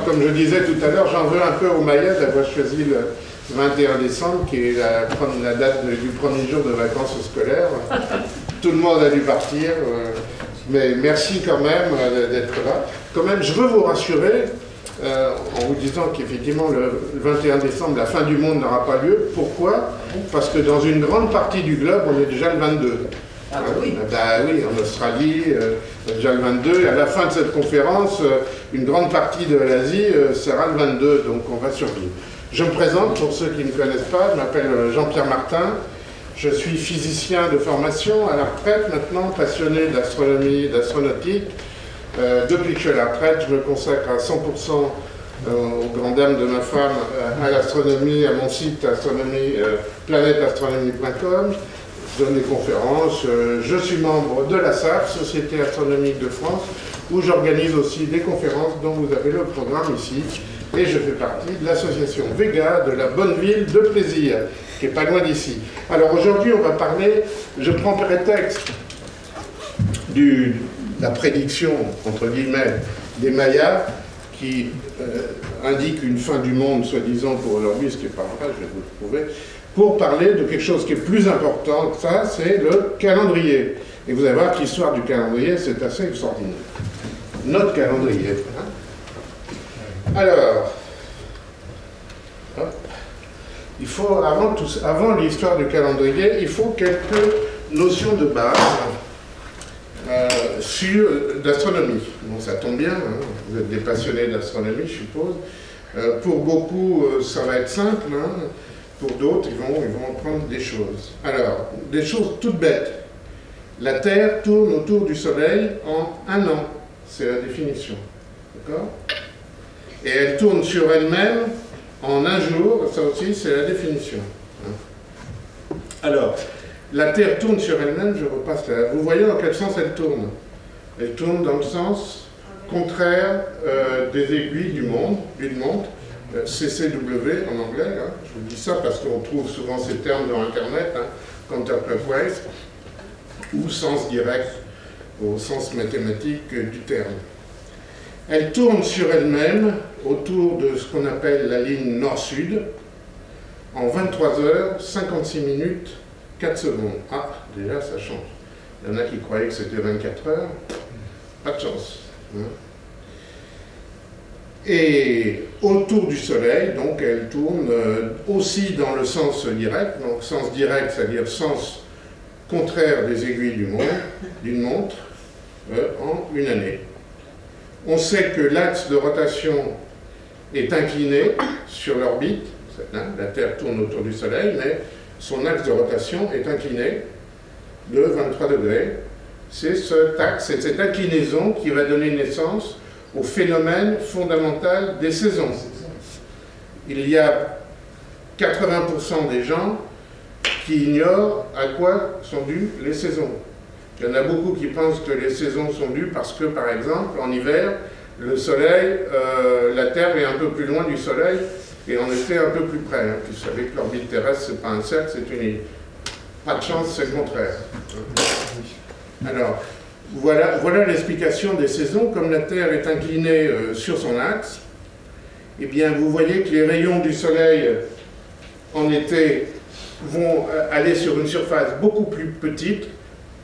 Comme je disais tout à l'heure, j'en veux un peu aux Mayas d'avoir choisi le 21 décembre, qui est la date du premier jour de vacances scolaires. Tout le monde a dû partir, mais merci quand même d'être là. Quand même, je veux vous rassurer en vous disant qu'effectivement, le 21 décembre, la fin du monde n'aura pas lieu. Pourquoi? Parce que dans une grande partie du globe, on est déjà le 22. Ah oui. Ben oui, en Australie, déjà le 22, et à la fin de cette conférence, une grande partie de l'Asie sera le 22, donc on va survivre. Je me présente, pour ceux qui ne me connaissent pas, je m'appelle Jean-Pierre Martin, je suis physicien de formation, à la retraite maintenant, passionné d'astronomie, d'astronautique. Depuis que je suis à la retraite, je me consacre à 100% aux grandes dames de ma femme, à l'astronomie, à mon site planèteastronomie.com. Je donne des conférences, je suis membre de la SAF, Société Astronomique de France, où j'organise aussi des conférences dont vous avez le programme ici, et je fais partie de l'association Vega de la bonne ville de Plaisir, qui n'est pas loin d'ici. Alors aujourd'hui, on va parler, je prends prétexte de la prédiction, entre guillemets, des Mayas, qui indique une fin du monde, soi-disant, pour aujourd'hui, ce qui n'est pas vrai, je vais vous le prouver, pour parler de quelque chose qui est plus important que ça, c'est le calendrier. Et vous allez voir que l'histoire du calendrier, c'est assez extraordinaire. Notre calendrier. Alors, hop, il faut, avant l'histoire du calendrier, il faut quelques notions de base d'astronomie. Bon, ça tombe bien, hein, vous êtes des passionnés d'astronomie, je suppose. Pour beaucoup, ça va être simple, hein. Pour d'autres, ils vont apprendre des choses. Alors, des choses toutes bêtes. La Terre tourne autour du Soleil en 1 an. C'est la définition. D'accord? Et elle tourne sur elle-même en 1 jour. Ça aussi, c'est la définition. Alors, la Terre tourne sur elle-même, je repasse là. Vous voyez dans quel sens elle tourne? Elle tourne dans le sens contraire des aiguilles d'une montre. CCW en anglais, hein. Je vous dis ça parce qu'on trouve souvent ces termes dans Internet, hein, counterclockwise, ou sens direct, au sens mathématique du terme. Elle tourne sur elle-même autour de ce qu'on appelle la ligne nord-sud en 23 heures, 56 minutes, 4 secondes. Ah, déjà ça change. Il y en a qui croyaient que c'était 24 heures, pas de chance. Hein. Et autour du Soleil, donc elle tourne aussi dans le sens direct, donc sens direct, c'est-à-dire sens contraire des aiguilles d'une montre, en 1 année. On sait que l'axe de rotation est incliné sur l'orbite, la Terre tourne autour du Soleil, mais son axe de rotation est incliné de 23 degrés. C'est cet axe, c'est cette inclinaison qui va donner naissance au phénomène fondamental des saisons. Il y a 80% des gens qui ignorent à quoi sont dues les saisons. Il y en a beaucoup qui pensent que les saisons sont dues parce que, par exemple, en hiver, le Soleil, la Terre est un peu plus loin du Soleil et en été un peu plus près. Hein. Vous savez que l'orbite terrestre, ce n'est pas un cercle, c'est une île. Pas de chance, c'est le contraire. Alors, voilà l'explication des saisons. Comme la Terre est inclinée sur son axe, eh bien, vous voyez que les rayons du Soleil en été vont aller sur une surface beaucoup plus petite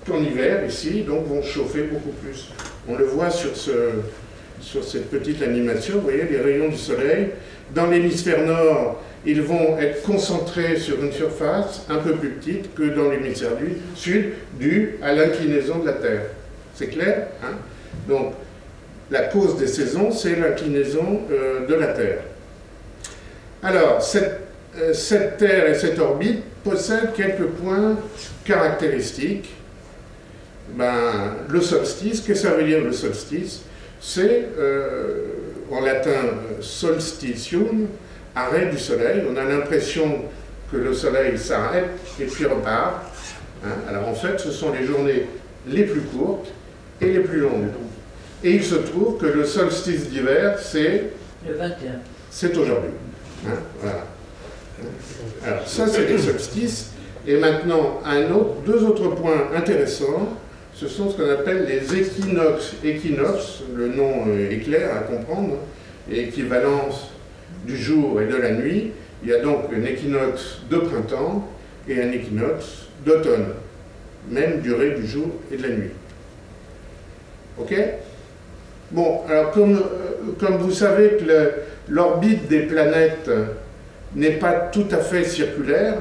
qu'en hiver, ici, donc vont chauffer beaucoup plus. On le voit sur cette petite animation, vous voyez, les rayons du Soleil. Dans l'hémisphère nord, ils vont être concentrés sur une surface un peu plus petite que dans l'hémisphère sud, due à l'inclinaison de la Terre. C'est clair, hein? Donc, la cause des saisons, c'est l'inclinaison de la Terre. Alors, cette Terre et cette orbite possèdent quelques points caractéristiques. Le solstice, qu'est-ce que ça veut dire le solstice? C'est, en latin, solstitium, arrêt du Soleil. On a l'impression que le Soleil s'arrête et puis repart. Hein? Alors, en fait, ce sont les journées les plus courtes et les plus longues. Et il se trouve que le solstice d'hiver, c'est... Le 21. C'est aujourd'hui. Hein, voilà. Alors ça, c'est le solstice. Et maintenant, deux autres points intéressants, ce sont ce qu'on appelle les équinoxes. Équinoxe, le nom est clair à comprendre. et équivalence du jour et de la nuit, il y a donc un équinoxe de printemps et un équinoxe d'automne, même durée du jour et de la nuit. Ok? Bon, alors comme vous savez que l'orbite des planètes n'est pas tout à fait circulaire,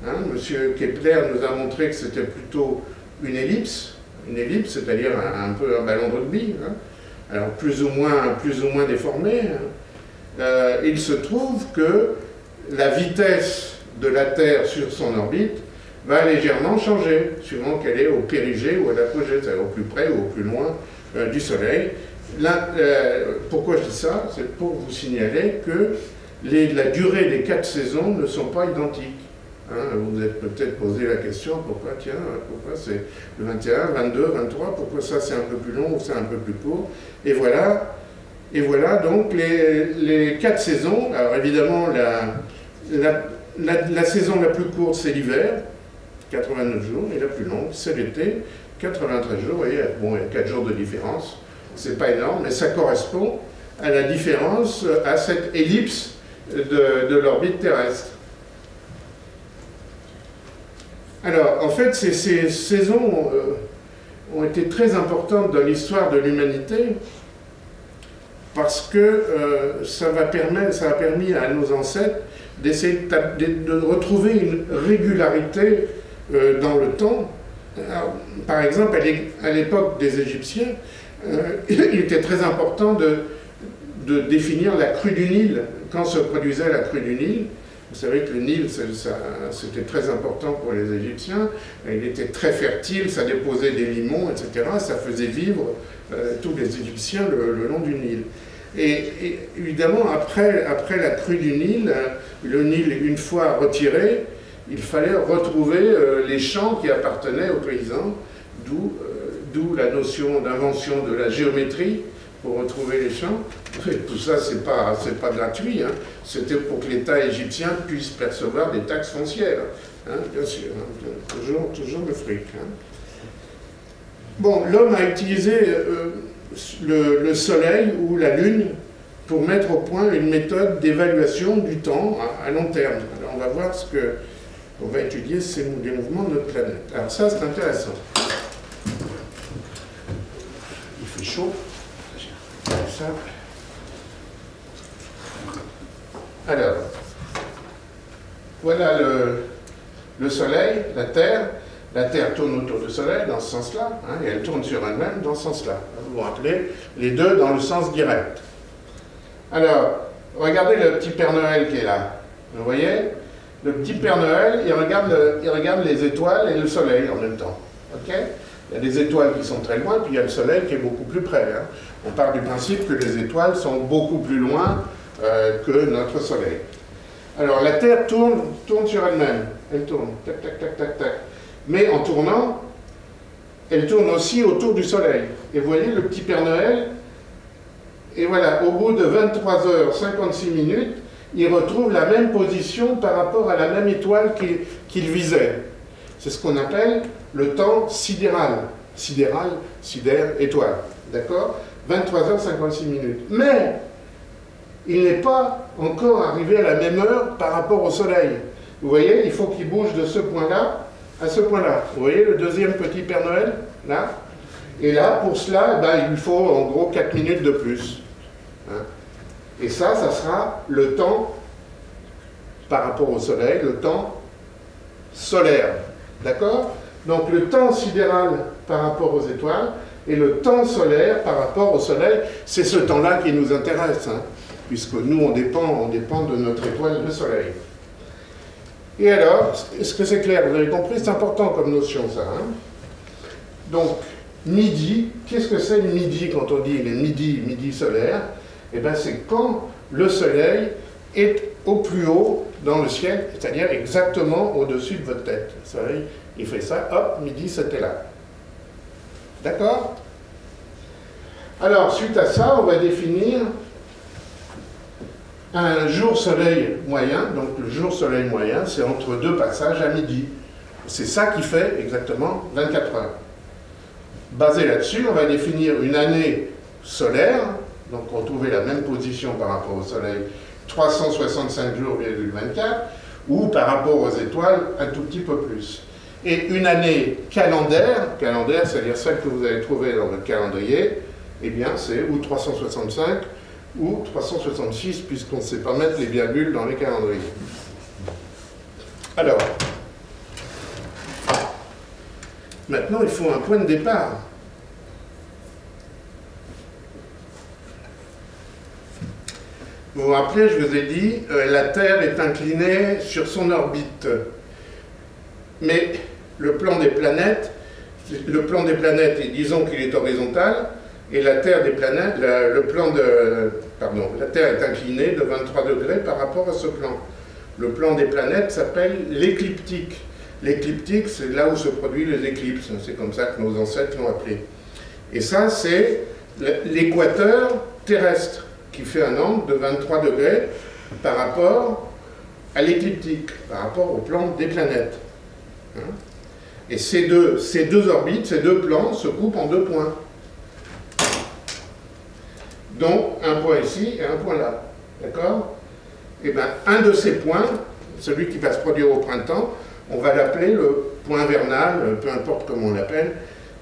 hein, M. Kepler nous a montré que c'était plutôt une ellipse, c'est-à-dire un peu un ballon de rugby, hein, alors plus ou moins déformé. Hein. Il se trouve que la vitesse de la Terre sur son orbite va légèrement changer, suivant qu'elle est au périgée ou à l'apogée, c'est-à-dire au plus près ou au plus loin du Soleil. Là, pourquoi je dis ça? C'est pour vous signaler que la durée des 4 saisons ne sont pas identiques. Hein, vous vous êtes peut-être posé la question, pourquoi c'est le 21, 22, 23, pourquoi ça c'est un peu plus long ou c'est un peu plus court? Et voilà donc les 4 saisons. Alors évidemment, la saison la plus courte c'est l'hiver, 89 jours, et la plus longue c'est l'été, 93 jours. Vous voyez, bon, il y a 4 jours de différence, c'est pas énorme, mais ça correspond à la différence, à cette ellipse de l'orbite terrestre. Alors, en fait, ces saisons ont été très importantes dans l'histoire de l'humanité parce que ça a permis à nos ancêtres d'essayer de retrouver une régularité dans le temps. Alors, par exemple, à l'époque des Égyptiens, il était très important de définir la crue du Nil. Quand se produisait la crue du Nil, vous savez que le Nil, c'était très important pour les Égyptiens, il était très fertile, ça déposait des limons, etc. Ça faisait vivre tous les Égyptiens le long du Nil. Et évidemment, après la crue du Nil, le Nil, une fois retiré, il fallait retrouver les champs qui appartenaient aux paysans, d'où la notion d'invention de la géométrie, pour retrouver les champs. Tout ça, c'est pas gratuit, hein. C'était pour que l'État égyptien puisse percevoir des taxes foncières, hein, bien sûr, hein. Toujours le fric. Hein. Bon, l'homme a utilisé le Soleil ou la Lune pour mettre au point une méthode d'évaluation du temps à long terme. Alors, on va voir on va étudier les mouvements de notre planète. Alors ça, c'est intéressant. Il fait chaud. Ça. Alors, voilà le Soleil, la Terre. La Terre tourne autour du Soleil dans ce sens-là, hein, et elle tourne sur elle-même dans ce sens-là. Vous vous rappelez, les deux dans le sens direct. Alors, regardez le petit Père Noël qui est là. Vous voyez? Le petit Père Noël, il regarde les étoiles et le Soleil en même temps. Ok? Il y a des étoiles qui sont très loin, puis il y a le Soleil qui est beaucoup plus près. Hein. On part du principe que les étoiles sont beaucoup plus loin que notre Soleil. Alors la Terre tourne sur elle-même. Elle tourne, tac, tac, tac, tac, tac. Mais en tournant, elle tourne aussi autour du Soleil. Et vous voyez le petit Père Noël, et voilà, au bout de 23h56, il retrouve la même position par rapport à la même étoile qu'il visait. C'est ce qu'on appelle le temps sidéral. Sidéral, sidère, étoile. D'accord? 23h56. Mais il n'est pas encore arrivé à la même heure par rapport au Soleil. Vous voyez, il faut qu'il bouge de ce point-là à ce point-là. Vous voyez le deuxième petit Père Noël, là? Et là, pour cela, il lui faut en gros 4 minutes de plus. Hein? Et ça sera le temps par rapport au Soleil, le temps solaire. D'accord? Donc le temps sidéral par rapport aux étoiles et le temps solaire par rapport au Soleil, c'est ce temps-là qui nous intéresse, hein, puisque nous, on dépend de notre étoile, le Soleil. Et alors, est-ce que c'est clair? Vous avez compris, c'est important comme notion, ça. Hein? Donc, midi, qu'est-ce que c'est le midi quand on dit les midi solaire? Eh bien, c'est quand le Soleil est au plus haut dans le ciel, c'est-à-dire exactement au-dessus de votre tête. Vous savez, il fait ça, hop, midi, c'était là. D'accord? Alors, suite à ça, on va définir un jour-soleil moyen. Donc, le jour-soleil moyen, c'est entre deux passages à midi. C'est ça qui fait exactement 24 heures. Basé là-dessus, on va définir une année solaire, donc retrouver la même position par rapport au Soleil, 365 jours,24, ou par rapport aux étoiles, un tout petit peu plus. Et une année calendaire, c'est-à-dire celle que vous avez trouvée dans votre calendrier, eh bien c'est ou 365 ou 366, puisqu'on ne sait pas mettre les virgules dans les calendriers. Alors, maintenant il faut un point de départ. Vous vous rappelez, je vous ai dit, la Terre est inclinée sur son orbite. Mais le plan des planètes, disons qu'il est horizontal, et la Terre des planètes, la Terre est inclinée de 23 degrés par rapport à ce plan. Le plan des planètes s'appelle l'écliptique. L'écliptique, c'est là où se produisent les éclipses. C'est comme ça que nos ancêtres l'ont appelé. Et ça, c'est l'équateur terrestre, qui fait un angle de 23 degrés par rapport à l'écliptique, par rapport au plan des planètes. Et ces deux orbites, ces deux plans se coupent en deux points. Donc un point ici et un point là. D'accord? Et bien un de ces points, celui qui va se produire au printemps, on va l'appeler le point vernal, peu importe comment on l'appelle,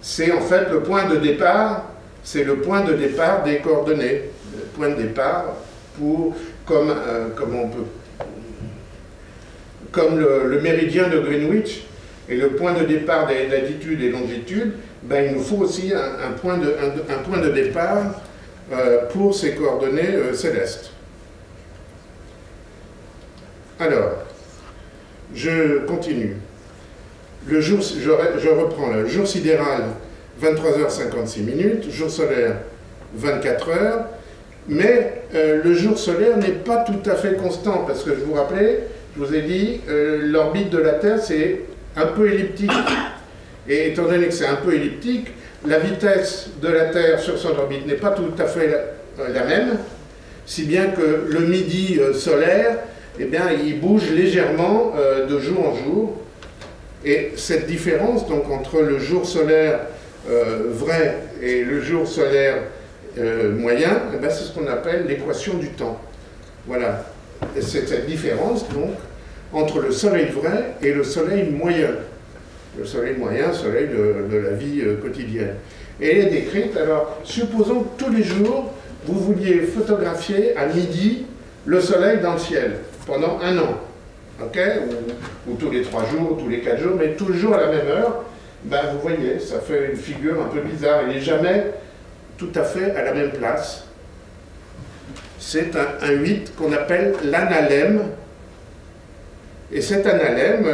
c'est en fait le point de départ, c'est le point de départ des coordonnées. Le point de départ comme le méridien de Greenwich est le point de départ des latitudes et longitudes, ben, il nous faut aussi un point de départ pour ces coordonnées célestes. Alors, je continue. Je reprends le jour sidéral, 23h56, jour solaire, 24 heures, mais le jour solaire n'est pas tout à fait constant, parce que je vous rappelais, je vous ai dit, l'orbite de la Terre, c'est un peu elliptique. Et étant donné que c'est un peu elliptique, la vitesse de la Terre sur son orbite n'est pas tout à fait la même, si bien que le midi solaire, eh bien, il bouge légèrement de jour en jour. Et cette différence donc, entre le jour solaire vrai et le jour solaire moyen, eh bien, c'est ce qu'on appelle l'équation du temps. Voilà. C'est cette différence donc entre le soleil vrai et le soleil moyen. Le soleil moyen, soleil de la vie quotidienne. Et elle est décrite, alors, supposons que tous les jours, vous vouliez photographier à midi le soleil dans le ciel, pendant un an, ok, ou tous les 3 jours, tous les 4 jours, mais toujours à la même heure, ben vous voyez, ça fait une figure un peu bizarre, il n'est jamais tout à fait à la même place. C'est un 8 qu'on appelle l'analème, et cet analème,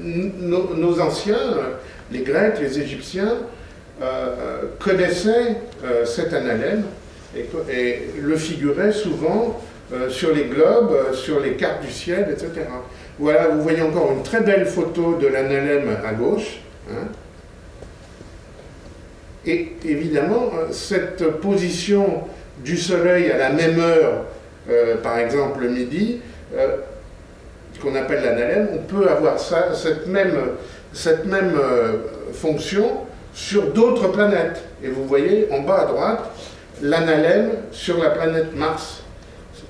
nos anciens, les Grecs, les Égyptiens, connaissaient cet analème et le figuraient souvent sur les globes, sur les cartes du ciel, etc. Voilà, vous voyez encore une très belle photo de l'analème à gauche. Hein. Et évidemment, cette position du soleil à la même heure, par exemple le midi, qu'on appelle l'analème, on peut avoir ça, cette même fonction sur d'autres planètes. Et vous voyez en bas à droite l'analème sur la planète Mars.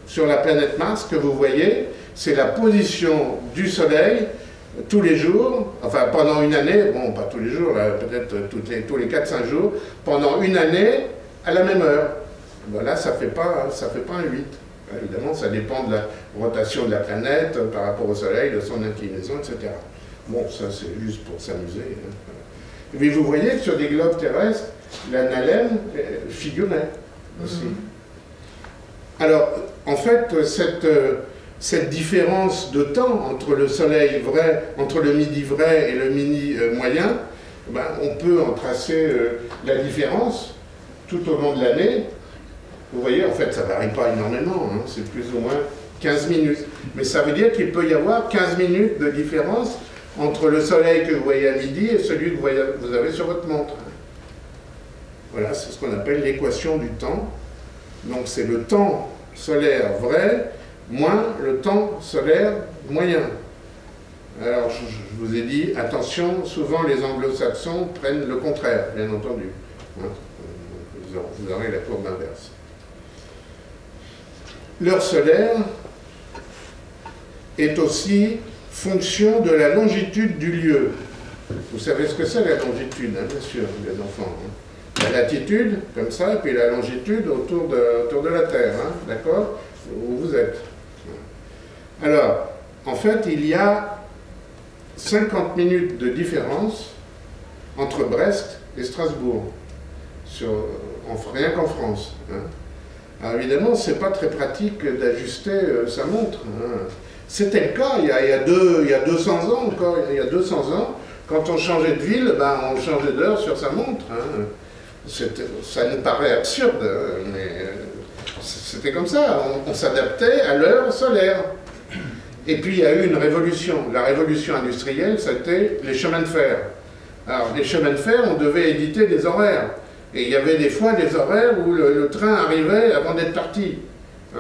Sur la planète Mars que vous voyez, c'est la position du Soleil tous les jours, enfin pendant une année, bon pas tous les jours, peut-être tous les 4-5 jours, pendant une année à la même heure. Voilà, ça fait pas un 8. Évidemment, ça dépend de la rotation de la planète par rapport au Soleil, de son inclinaison, etc. Bon, ça c'est juste pour s'amuser. Mais vous voyez que sur des globes terrestres, l'analème figurait aussi. Alors, en fait, cette différence de temps entre le Soleil vrai, entre le midi vrai et le midi moyen, ben, on peut en tracer la différence tout au long de l'année. Vous voyez, en fait, ça ne varie pas énormément, hein, c'est plus ou moins 15 minutes. Mais ça veut dire qu'il peut y avoir 15 minutes de différence entre le soleil que vous voyez à midi et celui que vous avez sur votre montre. Voilà, c'est ce qu'on appelle l'équation du temps. Donc c'est le temps solaire vrai moins le temps solaire moyen. Alors je vous ai dit, attention, souvent les anglo-saxons prennent le contraire, bien entendu. Hein, vous aurez la courbe inverse. l'heure solaire est aussi fonction de la longitude du lieu. Vous savez ce que c'est la longitude, hein, bien sûr, les enfants. Hein. La latitude, comme ça, et puis la longitude autour de la Terre, hein, d'accord, où vous êtes. Alors, en fait, il y a 50 minutes de différence entre Brest et Strasbourg, rien qu'en France. Hein. Alors évidemment, ce n'est pas très pratique d'ajuster sa montre. Hein. C'était le cas il y a 200 ans encore, il y a 200 ans, quand on changeait de ville, ben, on changeait d'heure sur sa montre. Hein. Ça nous paraît absurde, mais c'était comme ça, on s'adaptait à l'heure solaire. Et puis il y a eu une révolution, la révolution industrielle, c'était les chemins de fer. Alors les chemins de fer, on devait éditer des horaires. Et il y avait des fois des horaires où le train arrivait avant d'être parti. Hein,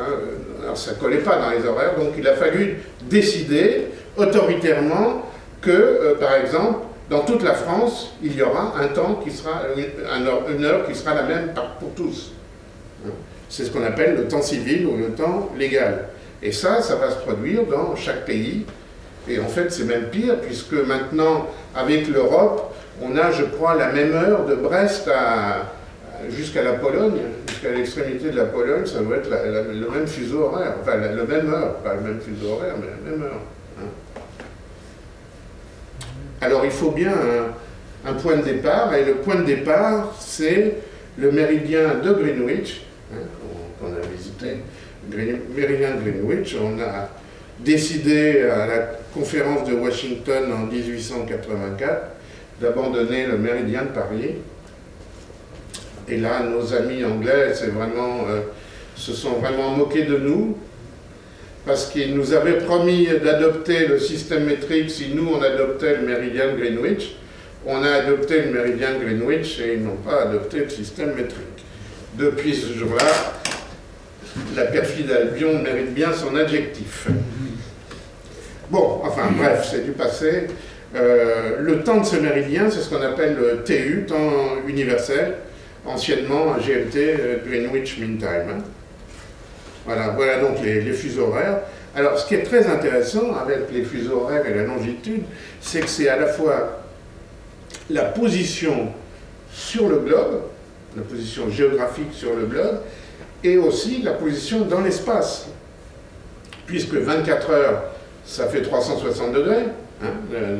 alors ça ne collait pas dans les horaires, donc il a fallu décider autoritairement que, par exemple, dans toute la France, il y aura un temps qui sera, une heure qui sera la même pour tous. C'est ce qu'on appelle le temps civil ou le temps légal. Et ça va se produire dans chaque pays. Et en fait, c'est même pire, puisque maintenant, avec l'Europe, on a, je crois, la même heure de Brest jusqu'à la Pologne, jusqu'à l'extrémité de la Pologne, ça doit être le même fuseau horaire, enfin la même heure, pas le même fuseau horaire, mais la même heure. Hein. Alors il faut bien un point de départ, et le point de départ, c'est le méridien de Greenwich, hein, qu'on a visité, méridien de Greenwich. On a décidé à la conférence de Washington en 1884 d'abandonner le méridien de Paris. Et là, nos amis anglais se sont vraiment moqués de nous, parce qu'ils nous avaient promis d'adopter le système métrique si nous, on adoptait le méridien de Greenwich. On a adopté le méridien de Greenwich et ils n'ont pas adopté le système métrique. Depuis ce jour-là, la perfide Albion mérite bien son adjectif. Bon, enfin bref, c'est du passé. Le temps de ce méridien, c'est ce qu'on appelle le TU, temps universel, anciennement GMT, Greenwich Mean Time. Hein. Voilà donc les fuseaux horaires. Alors, ce qui est très intéressant avec les fuseaux horaires et la longitude, c'est que c'est à la fois la position sur le globe, la position géographique sur le globe, et aussi la position dans l'espace. Puisque 24 heures, ça fait 360 degrés hein,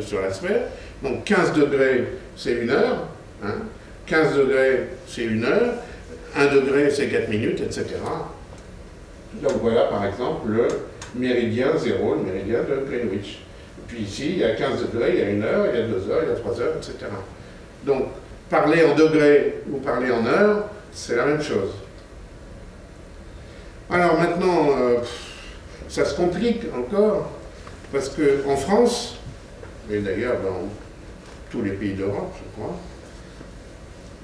sur la sphère. Donc 15 degrés, c'est 1 heure. Hein, 15 degrés, c'est 1 heure. 1 degré, c'est 4 minutes, etc. Donc voilà, par exemple, le méridien 0, le méridien de Greenwich. Et puis ici, il y a 15 degrés, il y a 1 heure, il y a 2 heures, il y a 3 heures, etc. Donc, parler en degrés ou parler en heures, c'est la même chose. Alors maintenant, ça se complique encore, parce qu'en France, et d'ailleurs dans tous les pays d'Europe, je crois,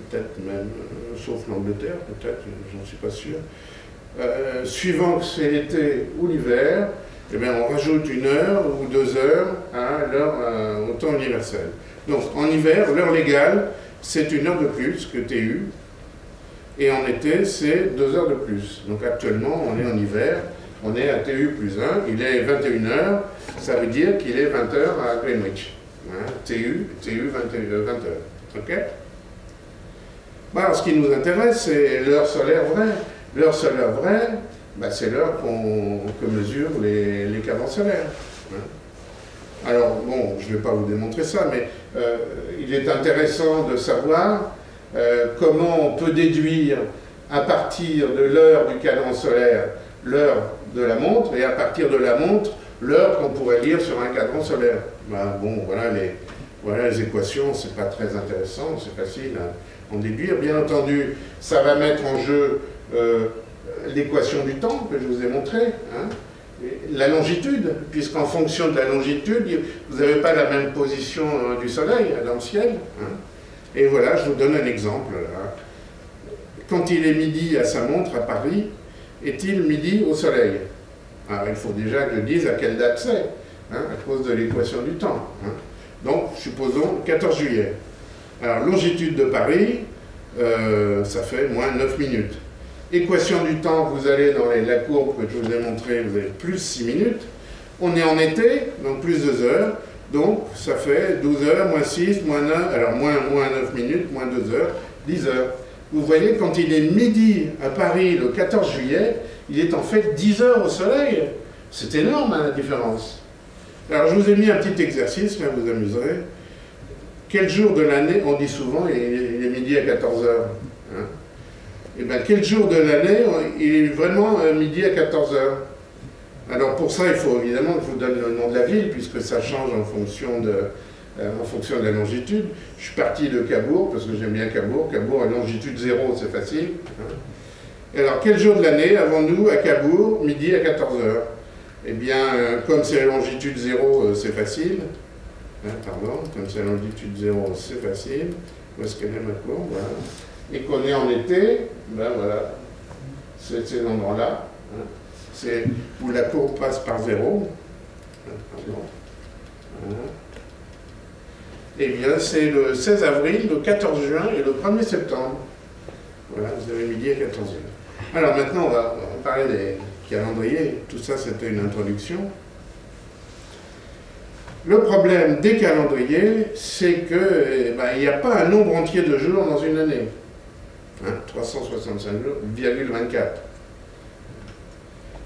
peut-être même, sauf l'Angleterre, peut-être, j'en suis pas sûr, suivant que c'est l'été ou l'hiver, eh bien, on rajoute 1 heure ou 2 heures à l'heure au temps universel. Donc en hiver, l'heure légale, c'est 1 heure de plus que TU, et en été, c'est 2 heures de plus. Donc actuellement, on est en hiver, on est à TU plus 1, il est 21 heures, ça veut dire qu'il est 20 heures à Greenwich. Hein, TU 20 heures. Ok? Bon, alors, ce qui nous intéresse, c'est l'heure solaire vraie. L'heure solaire vraie, ben, c'est l'heure que mesurent les cadences solaires. Hein. Alors, bon, je ne vais pas vous démontrer ça, mais il est intéressant de savoir comment on peut déduire à partir de l'heure du cadran solaire l'heure de la montre, et à partir de la montre, l'heure qu'on pourrait lire sur un cadran solaire. Ben, bon, voilà les équations, c'est pas très intéressant, c'est facile à en déduire. Bien entendu, ça va mettre en jeu l'équation du temps que je vous ai montré, hein, la longitude, puisqu'en fonction de la longitude, vous n'avez pas la même position du soleil dans le ciel. Hein. Et voilà, je vous donne un exemple. Là. Quand il est midi à sa montre à Paris, est-il midi au soleil? Alors il faut déjà que je dise à quelle date c'est, hein, à cause de l'équation du temps. Hein. Donc, supposons 14 juillet. Alors, longitude de Paris, ça fait moins 9 minutes. Équation du temps, vous allez dans la courbe que je vous ai montrée, vous avez plus 6 minutes. On est en été, donc plus 2 heures. Donc ça fait 12 heures, moins 6, moins 9, alors moins 9 minutes, moins 2 heures, 10 heures. Vous voyez, quand il est midi à Paris le 14 juillet, il est en fait 10 heures au soleil. C'est énorme, hein, la différence. Alors je vous ai mis un petit exercice, là vous amuserez. Quel jour de l'année, on dit souvent, il est midi à 14 heures. Hein? Et bien quel jour de l'année, il est vraiment midi à 14 heures. Alors pour ça, il faut évidemment que je vous donne le nom de la ville, puisque ça change en fonction de la longitude. Je suis parti de Cabourg, parce que j'aime bien Cabourg. Cabourg à longitude 0, c'est facile. Hein. Et alors, quel jour de l'année avons-nous à Cabourg, midi à 14 heures? Eh bien, comme c'est la longitude 0, c'est facile. Hein, pardon, comme c'est la longitude 0, c'est facile. Où est-ce qu'elle est ma courbe? Voilà. Et qu'on est en été, ben voilà, c'est ces endroits-là. Hein. C'est où la courbe passe par 0. Pardon. Voilà. Eh bien, c'est le 16 avril, le 14 juin et le 1er septembre. Voilà, vous avez midi à 14 heures. Alors maintenant, on va parler des calendriers. Tout ça, c'était une introduction. Le problème des calendriers, c'est qu'il n'y a pas un nombre entier de jours dans une année. Hein, 365 jours, 24.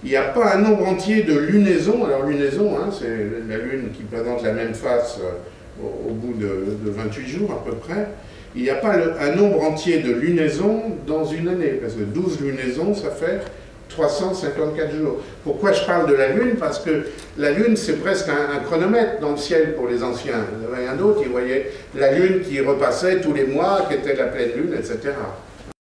Il n'y a pas un nombre entier de lunaisons. Alors lunaison, hein, c'est la Lune qui présente la même face au bout de 28 jours à peu près. Il n'y a pas un nombre entier de lunaisons dans une année, parce que 12 lunaisons, ça fait 354 jours. Pourquoi je parle de la Lune? Parce que la Lune, c'est presque un chronomètre dans le ciel pour les anciens. Il y avait un autre, ils voyaient la Lune qui repassait tous les mois, qui était la pleine Lune, etc.